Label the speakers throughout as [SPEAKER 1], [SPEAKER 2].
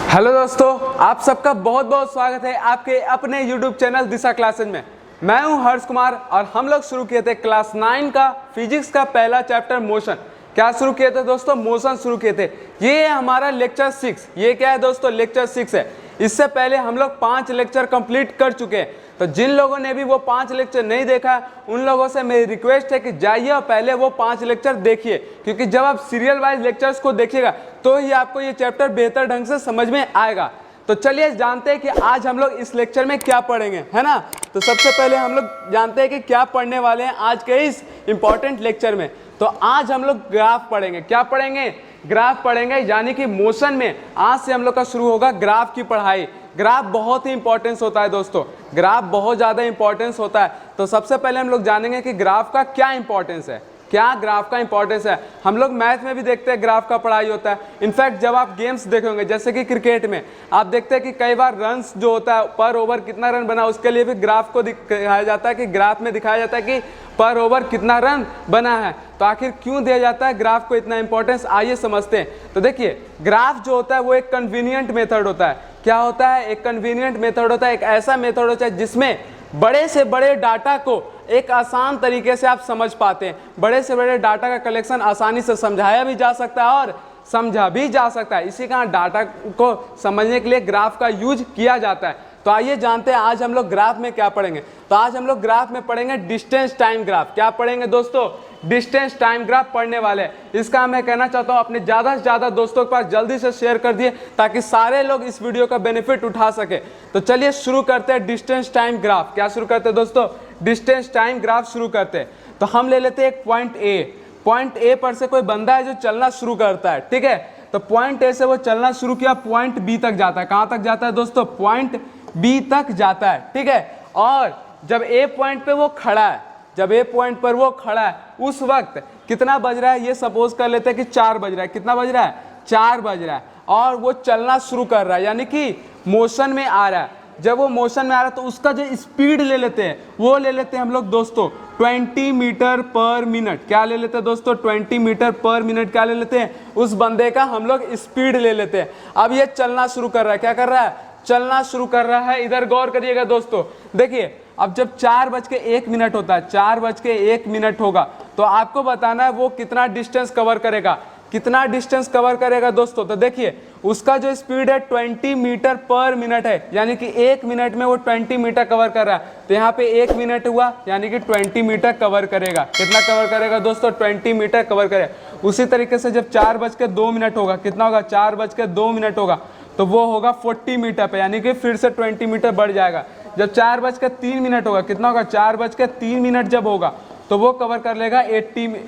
[SPEAKER 1] Hello दोस्तों, आप सबका बहुत बहुत स्वागत है आपके अपने YouTube चैनल दिशा क्लासेज में। मैं हूं हर्ष कुमार और हम लोग शुरू किए थे क्लास 9 का फिजिक्स का पहला चैप्टर मोशन। क्या शुरू किए थे दोस्तों? मोशन शुरू किए थे। ये है हमारा लेक्चर 6। ये क्या है दोस्तों? लेक्चर 6 है। इससे पहले हम लोग 5 लेक्चर कंप्लीट कर चुके हैं। तो जिन लोगों ने भी वो 5 लेक्चर नहीं देखा उन लोगों से मेरी रिक्वेस्ट है कि जाइए और पहले वो 5 लेक्चर देखिए, क्योंकि जब आप सीरियल वाइज लेक्चर्स को देखिएगा तो ही आपको ये चैप्टर बेहतर ढंग से समझ में आएगा। तो चलिए जानते हैं कि आज हम लोग इस लेक्चर में क्या पढ़ेंगे, है ना। तो सबसे पहले हम लोग जानते हैं कि क्या पढ़ने वाले हैं आज के इस इंपॉर्टेंट लेक्चर में। तो आज हम लोग ग्राफ पढ़ेंगे। क्या पढ़ेंगे? ग्राफ पढ़ेंगे, यानी कि मोशन में आज से हम लोग का शुरू होगा ग्राफ की पढ़ाई। ग्राफ बहुत ही इंपॉर्टेंस होता है दोस्तों, ग्राफ बहुत ज़्यादा इंपॉर्टेंस होता है। तो सबसे पहले हम लोग जानेंगे कि ग्राफ का क्या इंपॉर्टेंस है, क्या ग्राफ का इंपॉर्टेंस है। हम लोग मैथ में भी देखते हैं ग्राफ का पढ़ाई होता है। इनफैक्ट जब आप गेम्स देखेंगे जैसे कि क्रिकेट में आप देखते हैं कि कई बार रन्स जो होता है पर ओवर कितना रन बना उसके लिए भी ग्राफ को दिखाया जाता है, कि ग्राफ में दिखाया जाता है कि पर ओवर कितना रन बना है। तो आखिर क्यों दिया जाता है ग्राफ को इतना इंपॉर्टेंस, आइए समझते हैं। तो देखिए, ग्राफ जो होता है वो एक कन्वीनियंट मेथड होता है। क्या होता है? एक कन्वीनियंट मेथड होता है, एक ऐसा मेथड होता है जिसमें बड़े से बड़े डाटा को एक आसान तरीके से आप समझ पाते हैं। बड़े से बड़े डाटा का कलेक्शन आसानी से समझाया भी जा सकता है और समझा भी जा सकता है। इसी कारण डाटा को समझने के लिए ग्राफ का यूज किया जाता है। तो आइए जानते हैं आज हम लोग ग्राफ में क्या पढ़ेंगे। तो आज हम लोग ग्राफ में पढ़ेंगे डिस्टेंस टाइम ग्राफ। क्या पढ़ेंगे दोस्तों? डिस्टेंस टाइम ग्राफ पढ़ने वाले हैं। इसका मैं कहना चाहता हूं अपने ज़्यादा से ज़्यादा दोस्तों के पास जल्दी से शेयर कर दिए ताकि सारे लोग इस वीडियो का बेनिफिट उठा सके। तो चलिए शुरू करते हैं डिस्टेंस टाइम ग्राफ। क्या शुरू करते हैं दोस्तों? डिस्टेंस टाइम ग्राफ शुरू करते हैं। तो हम ले लेते हैं एक पॉइंट ए। पॉइंट ए पर से कोई बंदा है जो चलना शुरू करता है, ठीक है। तो पॉइंट ए से वो चलना शुरू किया, पॉइंट बी तक जाता है। कहाँ तक जाता है दोस्तों? पॉइंट बी तक जाता है, ठीक है। और जब ए पॉइंट पे वो खड़ा है, जब ए पॉइंट पर वो खड़ा है उस वक्त कितना बज रहा है? ये सपोज कर लेते हैं कि 4 बज रहा है। कितना बज रहा है? 4 बज रहा है। और वो चलना शुरू कर रहा है, यानी कि मोशन में आ रहा है। जब वो मोशन में आ रहा है तो उसका जो स्पीड ले लेते हैं वो ले लेते हैं हम लोग दोस्तों 20 मीटर पर मिनट। क्या ले लेते हैं दोस्तों? 20 मीटर पर मिनट। क्या ले लेते हैं? उस बंदे का हम लोग स्पीड ले लेते हैं। अब ये चलना शुरू कर रहा है। क्या कर रहा है? चलना शुरू कर रहा है। इधर गौर करिएगा दोस्तों, देखिए अब जब 4:01 होता है, 4:01 होगा तो आपको बताना है वो कितना डिस्टेंस कवर करेगा। कितना डिस्टेंस कवर करेगा दोस्तों? तो देखिए उसका जो स्पीड है 20 मीटर पर मिनट है, यानी कि 1 मिनट में वो 20 मीटर कवर कर रहा है। तो यहाँ पे 1 मिनट हुआ, यानी कि 20 मीटर कवर करेगा। कितना कवर करेगा दोस्तों? 20 मीटर कवर करेगा। उसी तरीके से जब 4:02 होगा, कितना होगा? 4:02 होगा तो वो होगा 40 मीटर पे, यानी कि फिर से 20 मीटर बढ़ जाएगा। जब 4:03 होगा, कितना होगा? 4:03 जब होगा तो वो कवर कर लेगा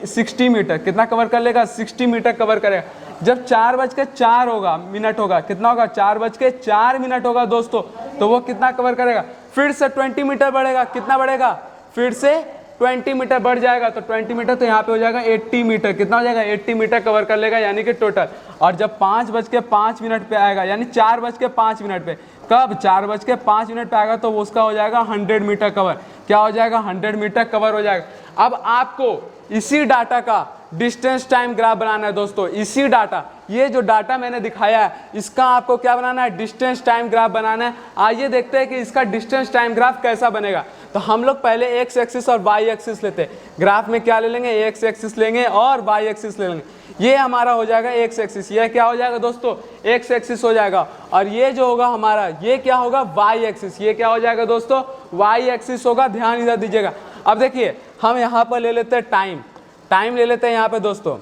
[SPEAKER 1] 60 मीटर। कितना कवर कर लेगा? 60 मीटर कवर करेगा। जब 4:04 होगा मिनट होगा, कितना होगा? 4:04 होगा दोस्तों, तो वो कितना कवर करेगा? फिर से 20 मीटर बढ़ेगा। कितना बढ़ेगा? फिर से 20 मीटर बढ़ जाएगा। तो 20 मीटर तो यहाँ पे हो जाएगा 80 मीटर। कितना हो जाएगा? 80 मीटर कवर कर लेगा, यानी कि टोटल। और जब 5:05 पे आएगा, यानी 4:05 पे, कब? 4:05 पे आएगा तो उसका हो जाएगा 100 मीटर कवर। क्या हो जाएगा? 100 मीटर कवर हो जाएगा। अब आपको इसी डाटा का डिस्टेंस टाइम ग्राफ बनाना है दोस्तों। इसी डाटा, ये जो डाटा मैंने दिखाया है इसका आपको क्या बनाना है? डिस्टेंस टाइम ग्राफ बनाना है। आइए देखते हैं कि इसका डिस्टेंस टाइम ग्राफ कैसा बनेगा। तो हम लोग पहले एक्स एक्सिस और वाई एक्सिस लेते हैं। ग्राफ में क्या ले लेंगे? एक्स एक्सिस लेंगे और वाई एक्सिस ले लेंगे। ये हमारा हो जाएगा एक्स एक्सिस। ये क्या हो जाएगा दोस्तों? एक्स एक्सिस हो जाएगा। और ये जो होगा हमारा, ये क्या होगा? Y axis. ये क्या हो जाएगा दोस्तों? वाई एक्सिस होगा। ध्यान इधर दीजिएगा। अब देखिए हम यहाँ पर ले लेते हैं टाइम। टाइम ले लेते हैं यहाँ पे दोस्तों।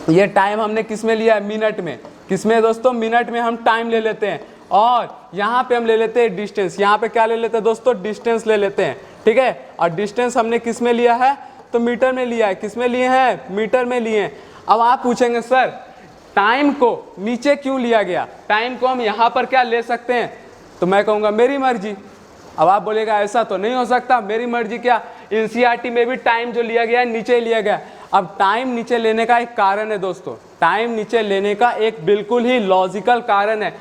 [SPEAKER 1] ये टाइम हमने किस में लिया है? मिनट में। किस में दोस्तों? मिनट में हम टाइम ले लेते हैं। और यहाँ पे हम ले लेते हैं डिस्टेंस। यहाँ पे क्या ले लेते हैं दोस्तों? डिस्टेंस ले लेते हैं, ठीक है। और डिस्टेंस हमने किस में लिया है? तो मीटर में लिया है। किस में लिए हैं? मीटर में लिए हैं। अब आप पूछेंगे सर टाइम को नीचे क्यों लिया गया? टाइम को हम यहाँ पर क्या ले सकते हैं? तो मैं कहूँगा मेरी मर्जी। अब आप बोलेगा ऐसा तो नहीं हो सकता, मेरी मर्जी क्या? एनसीईआरटी में भी टाइम जो लिया गया है नीचे लिया गया। अब टाइम नीचे लेने का एक कारण है दोस्तों। टाइम नीचे लेने का एक बिल्कुल ही लॉजिकल कारण है।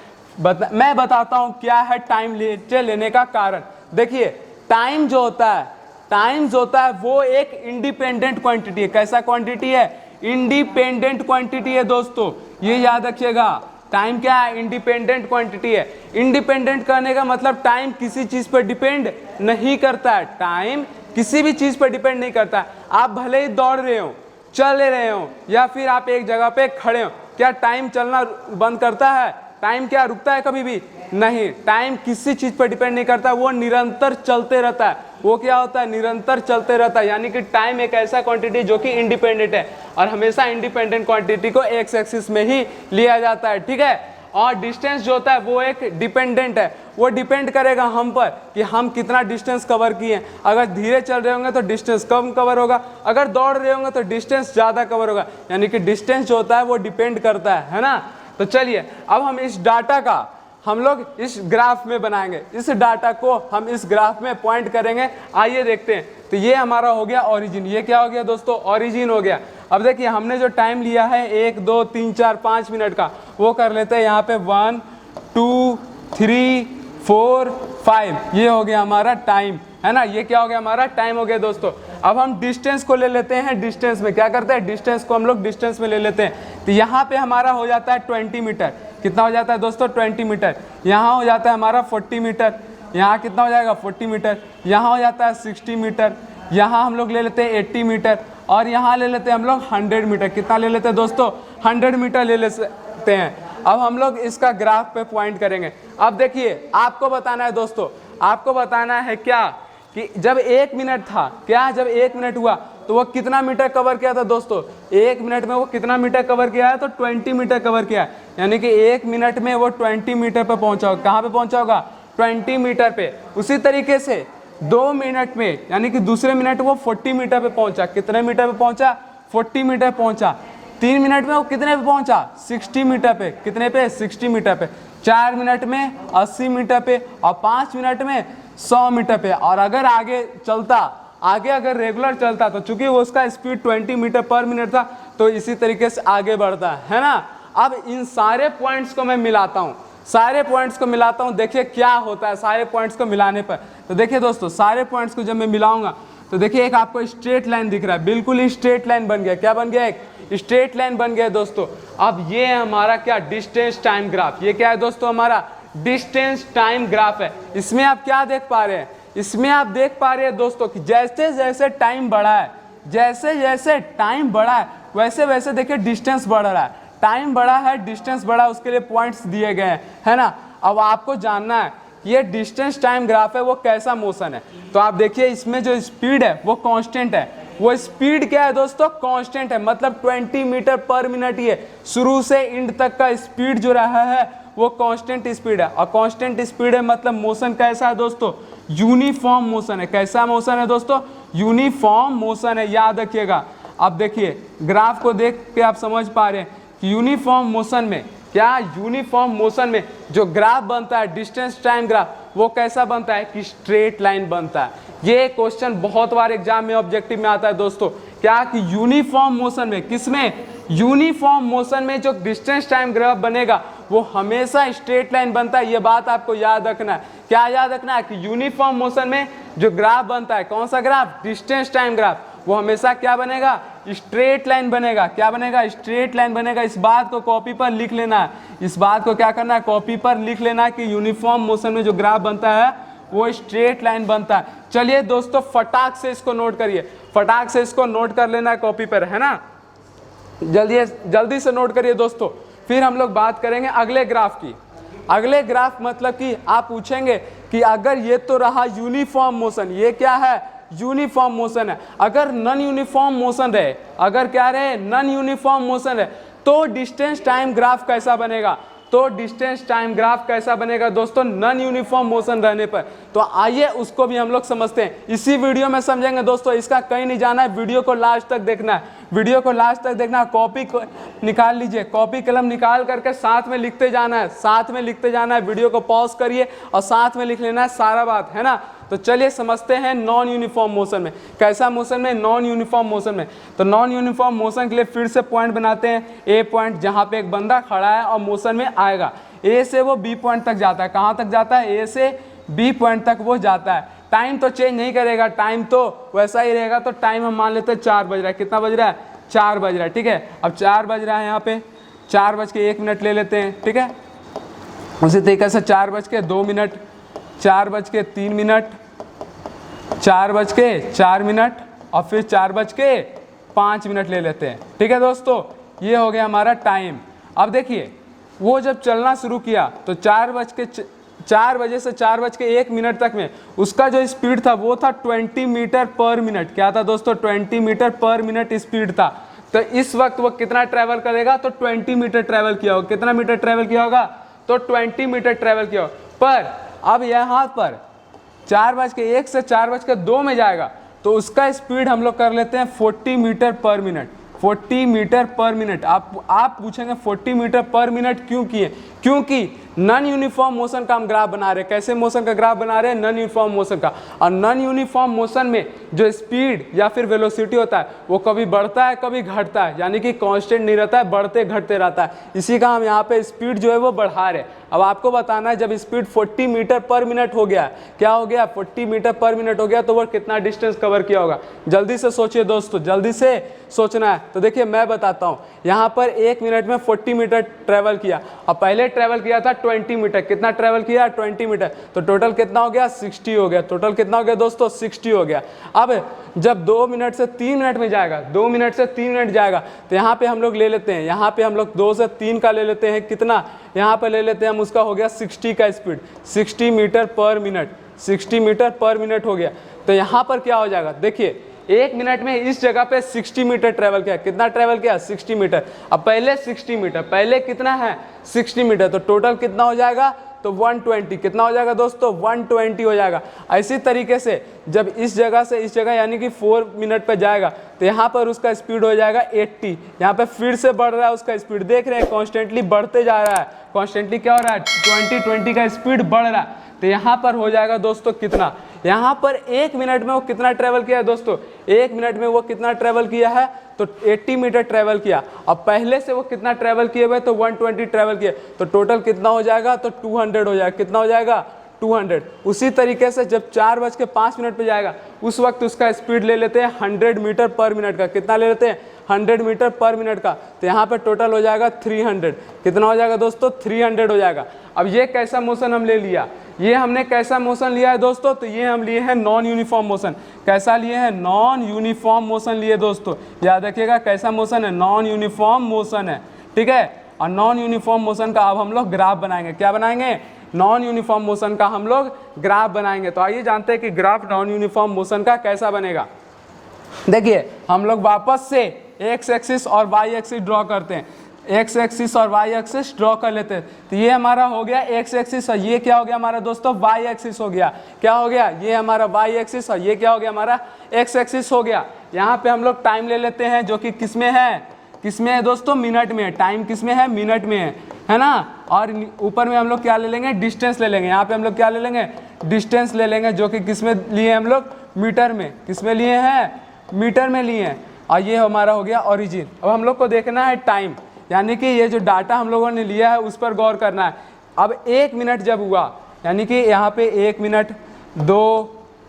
[SPEAKER 1] मैं बताता हूँ क्या है टाइम नीचे लेने का कारण। देखिए टाइम जो होता है वो एक इंडिपेंडेंट क्वांटिटी है। कैसा क्वांटिटी है? इंडिपेंडेंट क्वांटिटी है दोस्तों, ये याद रखिएगा। टाइम क्या है, इंडिपेंडेंट क्वांटिटी है। इंडिपेंडेंट कहने का मतलब टाइम किसी चीज पर डिपेंड नहीं करता है, टाइम किसी भी चीज पर डिपेंड नहीं करता है। आप भले ही दौड़ रहे हो, चल रहे हो, या फिर आप एक जगह पे खड़े हो, क्या टाइम चलना बंद करता है? टाइम क्या रुकता है कभी भी? नहीं। टाइम किसी चीज पर डिपेंड नहीं करता, वो निरंतर चलते रहता है। वो क्या होता है? निरंतर चलते रहता है। यानी कि टाइम एक ऐसा क्वांटिटी जो कि इंडिपेंडेंट है, और हमेशा इंडिपेंडेंट क्वांटिटी को एक्स एक्सिस में ही लिया जाता है, ठीक है। और डिस्टेंस जो होता है वो एक डिपेंडेंट है, वो डिपेंड करेगा हम पर कि हम कितना डिस्टेंस कवर किए। अगर धीरे चल रहे होंगे तो डिस्टेंस कम कवर होगा, अगर दौड़ रहे होंगे तो डिस्टेंस ज़्यादा कवर होगा। यानी कि डिस्टेंस जो होता है वो डिपेंड करता है ना। तो चलिए अब हम इस डाटा का हम लोग इस ग्राफ में बनाएंगे, इस डाटा को हम इस ग्राफ में पॉइंट करेंगे। आइए देखते हैं। तो ये हमारा हो गया ओरिजिन। ये क्या हो गया दोस्तों? ओरिजिन हो गया। अब देखिए हमने जो टाइम लिया है 1 2 3 4 5 मिनट का, वो कर लेते हैं यहाँ पे 1 2 3 4 5। ये हो गया हमारा टाइम, है ना। ये क्या हो गया? हमारा टाइम हो गया दोस्तों। अब हम डिस्टेंस को ले लेते हैं। डिस्टेंस में क्या करते हैं? डिस्टेंस को हम लोग डिस्टेंस में ले लेते हैं। तो यहाँ पे हमारा हो जाता है 20 मीटर। कितना हो जाता है दोस्तों? 20 मीटर। यहाँ हो जाता है हमारा 40 मीटर। यहाँ कितना हो जाएगा? 40 मीटर। यहाँ हो जाता है 60 मीटर। यहाँ हम लोग ले लेते हैं 80 मीटर। और यहाँ ले लेते हैं हम लोग 100 मीटर। कितना ले लेते हैं दोस्तों? 100 मीटर ले लेते हैं। अब हम लोग इसका ग्राफ पे पॉइंट करेंगे। अब देखिए आपको बताना है दोस्तों, आपको बताना है क्या कि जब 1 मिनट था, क्या जब 1 मिनट हुआ तो वो कितना मीटर कवर किया था दोस्तों? 1 मिनट में वो कितना मीटर कवर किया है? तो 20 मीटर कवर किया है। यानी कि 1 मिनट में वो 20 मीटर पे पहुंचा होगा। कहाँ पे पहुंचा होगा? 20 मीटर पे। उसी तरीके से 2 मिनट में, यानी कि दूसरे मिनट वो 40 मीटर पे पहुंचा। कितने मीटर पे पहुंचा? 40 मीटर पहुंचा। 3 मिनट में वो कितने पे पहुंचा? 60 मीटर पे। कितने पे? 60 मीटर पे। 4 मिनट में 80 मीटर पे, और 5 मिनट में 100 मीटर पे। और अगर आगे चलता, आगे अगर रेगुलर चलता, तो चूंकि वो उसका स्पीड 20 मीटर पर मिनट था, तो इसी तरीके से आगे बढ़ता है ना। अब इन सारे पॉइंट्स को मैं मिलाता हूँ, सारे पॉइंट्स को मिलाता हूँ, देखिए क्या होता है सारे पॉइंट्स को मिलाने पर। तो देखिए दोस्तों, सारे पॉइंट्स को जब मैं मिलाऊंगा तो देखिए एक आपको स्ट्रेट लाइन दिख रहा है, बिल्कुल ही स्ट्रेट लाइन बन गया। क्या बन गया? एक स्ट्रेट लाइन बन गया दोस्तों। अब ये है हमारा क्या? Distance time graph. ये क्या है दोस्तों? हमारा डिस्टेंस टाइम ग्राफ है। इसमें आप क्या देख पा रहे हैं? इसमें आप देख पा रहे हैं दोस्तों कि जैसे जैसे टाइम बढ़ा है, जैसे जैसे टाइम बढ़ा है, वैसे वैसे देखिए डिस्टेंस बढ़ रहा है। टाइम बढ़ा है, डिस्टेंस बढ़ा, उसके लिए पॉइंट्स दिए गए हैं, है ना। अब आपको जानना है ये डिस्टेंस टाइम ग्राफ है वो कैसा मोशन है। तो आप देखिए इसमें जो स्पीड है वो कांस्टेंट है। वो स्पीड क्या है दोस्तों? कांस्टेंट है, मतलब 20 मीटर पर मिनट। ये शुरू से एंड तक का स्पीड जो रहा है वो कांस्टेंट स्पीड है। और कांस्टेंट स्पीड है मतलब मोशन कैसा है दोस्तों? यूनिफॉर्म मोशन है। कैसा मोशन है दोस्तों? यूनिफॉर्म मोशन है, याद रखिएगा। अब देखिए ग्राफ को देख के आप समझ पा रहे हैं कि यूनिफॉर्म मोशन में क्या, यूनिफॉर्म मोशन में जो ग्राफ बनता है डिस्टेंस टाइम ग्राफ, वो कैसा बनता है? कि स्ट्रेट लाइन बनता है। ये क्वेश्चन बहुत बार एग्जाम में ऑब्जेक्टिव में आता है दोस्तों, क्या कि यूनिफॉर्म मोशन में, किसमें? यूनिफॉर्म मोशन में जो डिस्टेंस टाइम ग्राफ बनेगा वो हमेशा स्ट्रेट लाइन बनता है। ये बात आपको याद रखना है। क्या याद रखना है? कि यूनिफॉर्म मोशन में जो ग्राफ बनता है, कौन सा ग्राफ? डिस्टेंस टाइम ग्राफ, वो हमेशा क्या बनेगा? स्ट्रेट लाइन बनेगा। क्या बनेगा? स्ट्रेट लाइन बनेगा। इस बात को कॉपी पर लिख लेना है। इस बात को क्या करना है? कॉपी पर लिख लेना है कि यूनिफॉर्म मोशन में जो ग्राफ बनता है वो स्ट्रेट लाइन बनता है। चलिए दोस्तों फटाक से इसको नोट करिए, फटाक से इसको नोट कर लेना है कॉपी पर, है ना। जल्दी से नोट करिए दोस्तों। फिर हम लोग बात करेंगे अगले ग्राफ की। अगले ग्राफ मतलब कि आप पूछेंगे कि अगर ये तो रहा यूनिफॉर्म मोशन, ये क्या है? यूनिफॉर्म मोशन है। अगर नॉन यूनिफॉर्म मोशन रहे, अगर क्या रहे? नॉन यूनिफॉर्म मोशन रहे, तो डिस्टेंस टाइम ग्राफ कैसा बनेगा? तो डिस्टेंस टाइम ग्राफ कैसा बनेगा दोस्तों नॉन यूनिफॉर्म मोशन रहने पर? तो आइए उसको भी हम लोग समझते हैं, इसी वीडियो में समझेंगे दोस्तों। इसका कहीं नहीं जाना है, वीडियो को लास्ट तक देखना है, वीडियो को लास्ट तक देखना है। कॉपी को निकाल लीजिए, कॉपी कलम निकाल करके साथ में लिखते जाना है, साथ में लिखते जाना है। वीडियो को पॉज करिए और साथ में लिख लेना है सारा बात, है ना। तो चलिए समझते हैं नॉन यूनिफॉर्म मोशन में। कैसा मोशन में? नॉन यूनिफॉर्म मोशन में। तो नॉन यूनिफॉर्म मोशन के लिए फिर से पॉइंट बनाते हैं। ए पॉइंट जहाँ पे एक बंदा खड़ा है और मोशन में आएगा, ए से वो बी पॉइंट तक जाता है। कहाँ तक जाता है? ए से बी पॉइंट तक वो जाता है। टाइम तो चेंज नहीं करेगा, टाइम तो वैसा ही रहेगा। तो टाइम हम मान लेते हैं 4 बज रहा है। कितना बज रहा है? 4 बज रहा है, ठीक है। अब 4 बज रहा है, यहाँ पे 4:01 ले लेते हैं, ठीक है। उसी तरीके से 4:02, 4:03, 4:04 और फिर 4:05 ले लेते हैं, ठीक है दोस्तों। ये हो गया हमारा टाइम। अब देखिए वो जब चलना शुरू किया तो 4 बजे से 4:01 तक में उसका जो स्पीड था वो था 20 मीटर पर मिनट। क्या था दोस्तों? 20 मीटर पर मिनट स्पीड था। तो इस वक्त वो कितना ट्रैवल करेगा? तो 20 मीटर ट्रैवल किया होगा। कितना मीटर ट्रैवल किया होगा? तो 20 मीटर ट्रैवल किया होगा। पर अब यहाँ पर 4:01 से 4:02 में जाएगा तो उसका स्पीड हम लोग कर लेते हैं 40 metre per minute. 40 metre per minute. आप पूछेंगे 40 मीटर पर मिनट क्यों किए? क्योंकि नॉन यूनिफॉर्म मोशन का हम ग्राफ बना रहे हैं। कैसे मोशन का ग्राफ बना रहे हैं? नॉन यूनिफॉर्म मोशन का। और नॉन यूनिफॉर्म मोशन में जो स्पीड या फिर वेलोसिटी होता है वो कभी बढ़ता है कभी घटता है, यानी कि कांस्टेंट नहीं रहता है, बढ़ते घटते रहता है। इसी का हम यहाँ पे स्पीड जो है वो बढ़ा रहे हैं। अब आपको बताना है जब स्पीड 40 मीटर पर मिनट हो गया, क्या हो गया? 40 मीटर पर मिनट हो गया तो वो कितना डिस्टेंस कवर किया होगा? जल्दी से सोचिए दोस्तों, जल्दी से सोचना है। तो देखिए मैं बताता हूँ। यहाँ पर 1 मिनट में 40 मीटर ट्रैवल किया और पहले ट्रैवल किया था 20 मीटर। कितना ट्रैवल किया? 20 मीटर। तो टोटल कितना हो गया? 60 हो गया। टोटल कितना हो गया दोस्तों? 60 हो गया। अब जब 2 मिनट से 3 मिनट में जाएगा, 2 मिनट से 3 मिनट जाएगा तो यहाँ पे हम लोग ले लेते हैं, यहाँ पे हम लोग 2 से 3 का ले लेते हैं। कितना? यहाँ पे ले लेते हैं हम, उसका हो गया 60 का speed, 60 metre per minute, 60 metre per minute हो गया। तो यहाँ पर क्या हो जाएगा? देखिए 1 मिनट में इस जगह पे 60 मीटर ट्रैवल किया। कितना ट्रैवल किया? 60 मीटर। अब पहले 60 मीटर, पहले कितना है? 60 मीटर। तो टोटल कितना हो जाएगा? तो 120। कितना हो जाएगा दोस्तों? 120 हो जाएगा। इसी तरीके से जब इस जगह से इस जगह यानी कि 4 मिनट पर जाएगा तो यहाँ पर उसका स्पीड हो जाएगा 80। यहाँ पे फिर से बढ़ रहा है उसका स्पीड, देख रहे हैं कॉन्स्टेंटली बढ़ते जा रहा है। कॉन्स्टेंटली क्या हो रहा है? 20 का स्पीड बढ़ रहा है। तो यहाँ पर हो जाएगा दोस्तों कितना? यहाँ पर 1 मिनट में वो कितना ट्रैवल किया है दोस्तों? 1 मिनट में वो कितना ट्रैवल किया है? तो 80 मीटर ट्रैवल किया। अब पहले से वो कितना ट्रैवल किए हुए? तो 120 ट्रैवल किए। तो टोटल कितना हो जाएगा? तो 200 हो जाएगा। कितना हो जाएगा? 200। उसी तरीके से जब 4:05 पे जाएगा उस वक्त उसका स्पीड ले लेते हैं 100 मीटर पर मिनट का। कितना ले लेते हैं? 100 मीटर पर मिनट का। तो यहाँ पे टोटल हो जाएगा 300। कितना हो जाएगा दोस्तों? 300 हो जाएगा। अब ये कैसा मोशन हम ले लिया? ये हमने कैसा मोशन लिया है दोस्तों? तो ये हम लिए हैं नॉन यूनिफॉर्म मोशन। कैसा लिए हैं? नॉन यूनिफॉर्म मोशन लिए दोस्तों। याद रखिएगा कैसा मोशन है? नॉन यूनिफॉर्म मोशन है, ठीक है। और नॉन यूनिफॉर्म मोशन का अब हम लोग ग्राफ बनाएंगे। क्या बनाएंगे? नॉन यूनिफॉर्म मोशन का हम लोग ग्राफ बनाएंगे। तो आइए जानते हैं कि ग्राफ नॉन यूनिफॉर्म मोशन का कैसा बनेगा। देखिए हम लोग वापस से एक्स एक्सिस और वाई एक्सिस ड्रॉ करते हैं। एक्स एक्सिस और वाई एक्सिस ड्रॉ कर लेते हैं। तो ये हमारा हो गया एक्स एक्सिस और ये क्या हो गया हमारा दोस्तों? वाई एक्सिस हो गया। क्या हो गया? ये हमारा वाई एक्सिस और ये क्या हो गया? हमारा एक्स एक्सिस हो गया। यहाँ पे हम लोग टाइम ले लेते हैं जो कि किसमें है? किसमें है दोस्तों? मिनट में है। टाइम किसमें है? मिनट में है ना। और ऊपर में हम लोग क्या ले लेंगे? डिस्टेंस ले लेंगे। यहाँ पे हम लोग क्या ले लेंगे? डिस्टेंस ले लेंगे जो कि किसमें लिए हम लोग? मीटर में। किसमें लिए हैं? मीटर में लिए हैं। और ये हमारा हो गया ओरिजिन। अब हम लोग को देखना है टाइम, यानी कि ये जो डाटा हम लोगों ने लिया है उस पर गौर करना है। अब 1 मिनट जब हुआ, यानी कि यहाँ पे 1 मिनट, 2,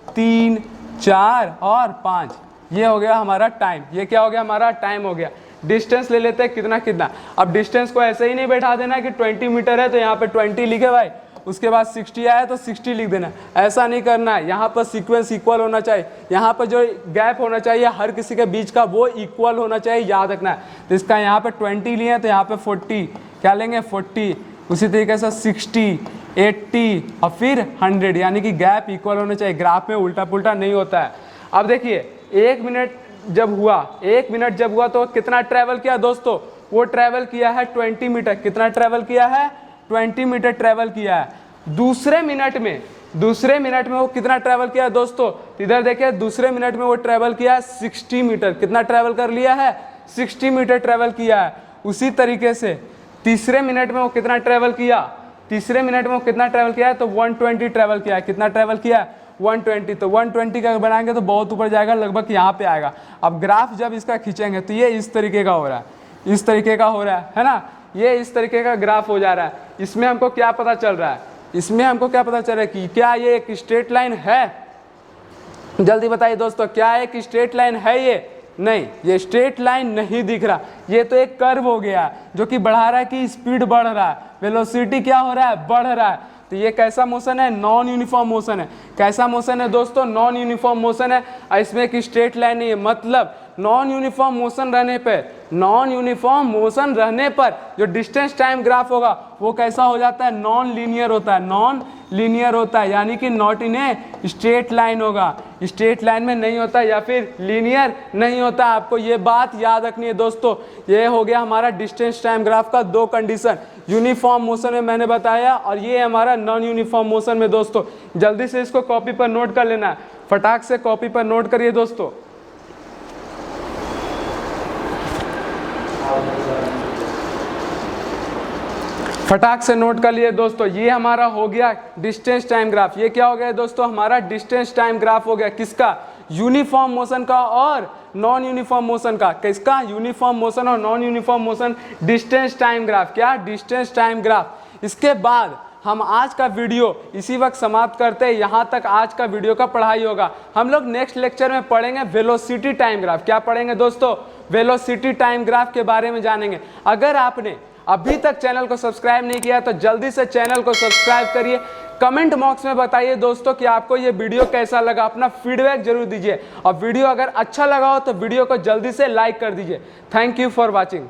[SPEAKER 1] 3, 4 और 5, ये हो गया हमारा टाइम। ये क्या हो गया? हमारा टाइम हो गया। डिस्टेंस ले लेते हैं कितना कितना। अब डिस्टेंस को ऐसे ही नहीं बैठा देना कि 20 मीटर है तो यहाँ पे 20 लिखे भाई, उसके बाद 60 आया तो 60 लिख देना। ऐसा नहीं करना है। यहाँ पर सीक्वेंस इक्वल होना चाहिए। यहाँ पर जो गैप होना चाहिए हर किसी के बीच का वो इक्वल होना चाहिए, याद रखना है। तो इसका यहाँ पे 20 लिए तो यहाँ पे 40 क्या लेंगे? 40। उसी तरीके से 60, 80 और फिर 100, यानी कि गैप इक्वल होना चाहिए। ग्राफ में उल्टा पुल्टा नहीं होता है। अब देखिए 1 मिनट जब हुआ, 1 मिनट जब हुआ तो कितना ट्रैवल किया दोस्तों? वो ट्रैवल किया है 20 मीटर। कितना ट्रैवल किया है? 20 मीटर ट्रैवल किया है। दूसरे मिनट में वो कितना ट्रैवल किया है दोस्तों? इधर देखिए दूसरे मिनट में वो ट्रैवल किया है 60 मीटर। कितना ट्रैवल कर लिया है? 60 मीटर ट्रैवल किया है। उसी तरीके से तीसरे मिनट में वो कितना ट्रैवल किया? तीसरे मिनट में वो कितना ट्रैवल किया है? तो 120 ट्रैवल किया है। कितना ट्रैवल किया है? 120। तो 120 का बनाएंगे तो बहुत ऊपर जाएगा, लगभग यहाँ पे आएगा। अब ग्राफ जब इसका खींचेंगे तो ये इस तरीके का हो रहा है, इस तरीके का हो रहा है ना। ये इस तरीके का ग्राफ हो जा रहा है। इसमें हमको क्या पता चल रहा है? इसमें हमको क्या पता चल रहा है कि क्या ये एक स्ट्रेट लाइन है? जल्दी बताइए दोस्तों, क्या एक स्ट्रेट लाइन है? ये नहीं, ये स्ट्रेट लाइन नहीं दिख रहा, ये तो एक कर्व हो गया जो कि बढ़ा रहा है कि स्पीड बढ़ रहा है, वेलोसिटी क्या हो रहा है, बढ़ रहा है। तो ये कैसा मोशन है, नॉन यूनिफॉर्म मोशन है। कैसा मोशन है दोस्तों, नॉन यूनिफॉर्म मोशन है। इसमें एक स्ट्रेट लाइन नहीं है, मतलब नॉन यूनिफॉर्म मोशन रहने पर जो डिस्टेंस टाइम ग्राफ होगा वो कैसा हो जाता है, नॉन लीनियर होता है, नॉन लीनियर होता है, यानी कि not in a straight line होगा, स्ट्रेट लाइन में नहीं होता या फिर लीनियर नहीं होता। आपको ये बात याद रखनी है दोस्तों। ये हो गया हमारा डिस्टेंस टाइम ग्राफ का दो कंडीशन, यूनिफॉर्म मोशन में मैंने बताया और ये हमारा नॉन यूनिफॉर्म मोशन में। दोस्तों जल्दी से इसको कॉपी पर नोट कर लेना है, फटाक से कॉपी पर नोट करिए दोस्तों। फटाक से नोट कर लिए दोस्तों। ये हमारा हो गया डिस्टेंस टाइम ग्राफ। ये क्या हो गया दोस्तों, हमारा डिस्टेंस टाइम ग्राफ हो गया, किसका, यूनिफॉर्म मोशन का और नॉन यूनिफॉर्म मोशन का। किसका, यूनिफॉर्म मोशन और non uniform motion, distance time graph. क्या, डिस्टेंस टाइम ग्राफ। इसके बाद हम आज का वीडियो इसी वक्त समाप्त करते हैं। यहाँ तक आज का वीडियो का पढ़ाई होगा। हम लोग नेक्स्ट लेक्चर में पढ़ेंगे वेलोसिटी टाइम ग्राफ। क्या पढ़ेंगे दोस्तों, वेलोसिटी टाइम ग्राफ के बारे में जानेंगे। अगर आपने अभी तक चैनल को सब्सक्राइब नहीं किया तो जल्दी से चैनल को सब्सक्राइब करिए। कमेंट बॉक्स में बताइए दोस्तों कि आपको ये वीडियो कैसा लगा, अपना फीडबैक जरूर दीजिए। और वीडियो अगर अच्छा लगा हो तो वीडियो को जल्दी से लाइक कर दीजिए। Thank you for watching.